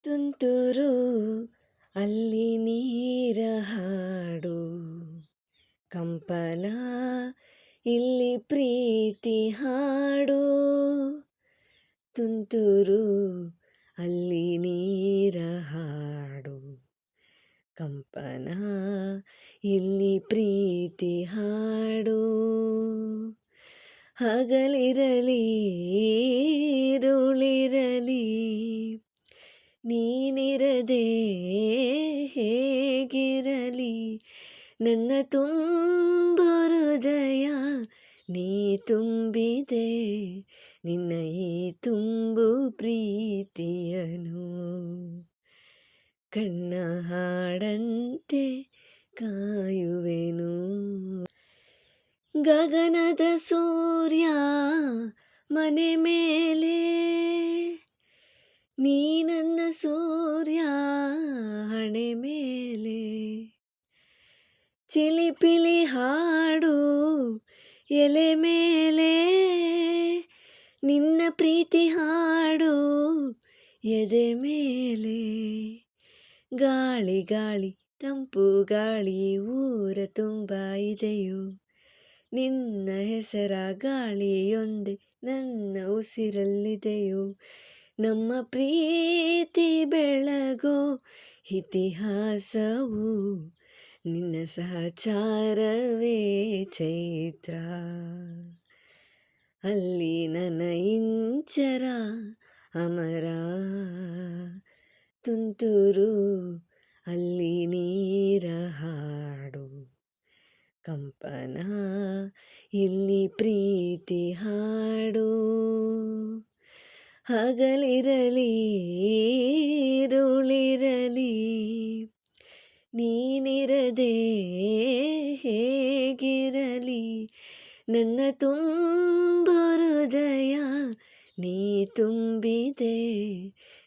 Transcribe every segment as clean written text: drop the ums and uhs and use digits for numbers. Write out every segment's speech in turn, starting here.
ತುಂತುರು ಅಲ್ಲಿ ನೀರ ಹಾಡು, ಕಂಪನ ಇಲ್ಲಿ ಪ್ರೀತಿ ಹಾಡು. ತುಂತುರು ಅಲ್ಲಿ ನೀರ ಹಾಡು, ಕಂಪನ ಇಲ್ಲಿ ಪ್ರೀತಿ ಹಾಡು. ಹಗಲಿರಲಿ ಇರುಳಿರಲಿ ನೀನಿರದೆ ಹೇಗಿರಲಿ, ನನ್ನ ತುಂಬು ಹೃದಯ ನೀ ತುಂಬಿದೆ, ನಿನ್ನ ಈ ತುಂಬು ಪ್ರೀತಿಯನು. ಕಣ್ಣ ಹಾಡಂತೆ ಕಾಯುವೆನು, ಗಗನದ ಸೂರ್ಯ ಮನೆ ಮೇಲೆ, ನೀ ನನ್ನ ಸೂರ್ಯ ಹಣೆ ಮೇಲೆ. ಚಿಲಿಪಿಲಿ ಹಾಡು ಎಲೆ ಮೇಲೆ, ನಿನ್ನ ಪ್ರೀತಿ ಹಾಡು ಎದೆ ಮೇಲೆ. ಗಾಳಿ ಗಾಳಿ ತಂಪು ಗಾಳಿ ಊರ ತುಂಬ ಇದೆಯೋ, ನಿನ್ನ ಹೆಸರ ಗಾಳಿಯೊಂದೆ ನನ್ನ ಉಸಿರಲ್ಲಿದೆಯೋ. ನಮ್ಮ ಪ್ರೀತಿ ಬೆಳಗೋ ಇತಿಹಾಸವು, ನಿನ್ನ ಸಹಚಾರವೇ ಚೈತ್ರ. ಅಲ್ಲಿ ನನ್ನ ಇಂಚರ ಅಮರ, ತುಂತುರು ಅಲ್ಲಿ ನೀರ ಹಾಡು, ಕಂಪನ ಇಲ್ಲಿ ಪ್ರೀತಿ ಹಾಡು. ಹಗಲಿರಲಿ ಇರುಳಿರಲಿ ನೀನಿರದೆ ಹೇಗಿರಲಿ, ನನ್ನ ತುಂಬು ಹೃದಯ ನೀ ತುಂಬಿದೆ,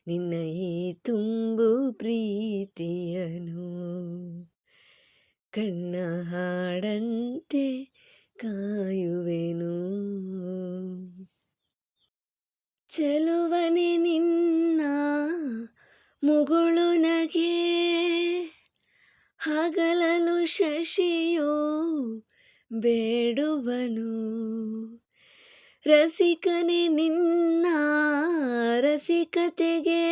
ನಿನ್ನ ಈ ತುಂಬು ಪ್ರೀತಿಯನು. ಕಣ್ಣ ಹಾಡಂತೆ ಕಾಯುವೆನು, ಚೆಲುವನೆ ನಿನ್ನ ಮುಗುಳು ನಗೆ, ಹಗಲಲು ಶಶಿಯೋ ಬೇಡುವನು. ರಸಿಕನೆ ನಿನ್ನ ರಸಿಕತೆಗೆ,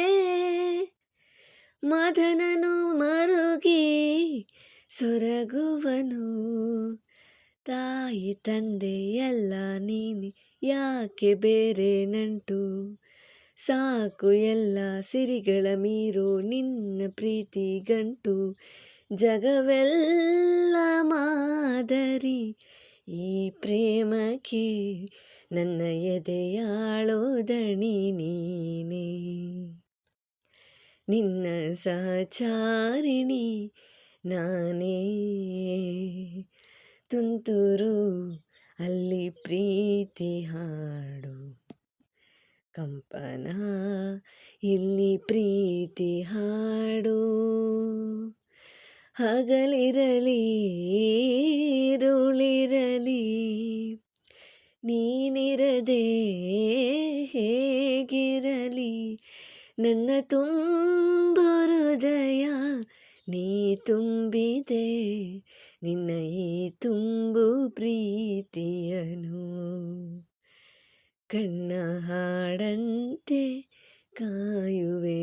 ಮದನನು ಮರುಗಿ ಸೊರಗುವನು. ತಾಯಿ ತಂದೆ ಎಲ್ಲ ನೀನೆ, ಯಾಕೆ ಬೇರೆ ನಂಟು, ಸಾಕು ಎಲ್ಲ ಸಿರಿಗಳ ಮೀರೋ ನಿನ್ನ ಪ್ರೀತಿ ಗಂಟು. ಜಗವೆಲ್ಲ ಮಾದರಿ ಈ ಪ್ರೇಮಕ್ಕೆ, ನನ್ನ ಎದೆಯಾಳೋ ದಣಿ ನೀನೇ. ನಿನ್ನ ಸಹಚಾರಿಣಿ ನಾನೇ, ತುಂತುರು ಅಲ್ಲಿ ಪ್ರೀತಿ ಹಾಡು, ಕಂಪನ ಇಲ್ಲಿ ಪ್ರೀತಿ ಹಾಡು. ಹಗಲಿರಲಿ ಇರುಳಿರಲಿ ನೀನಿರದೆ ಹೇಗಿರಲಿ, ನನ್ನ ತುಂಬು ಹೃದಯ ನೀ ತುಂಬಿದೆ, ನಿನ್ನ ಈ ತುಂಬು ಪ್ರೀತಿಯನು. ಕಣ್ಣ ಹಾಡಂತೆ ಕಾಯುವೆ.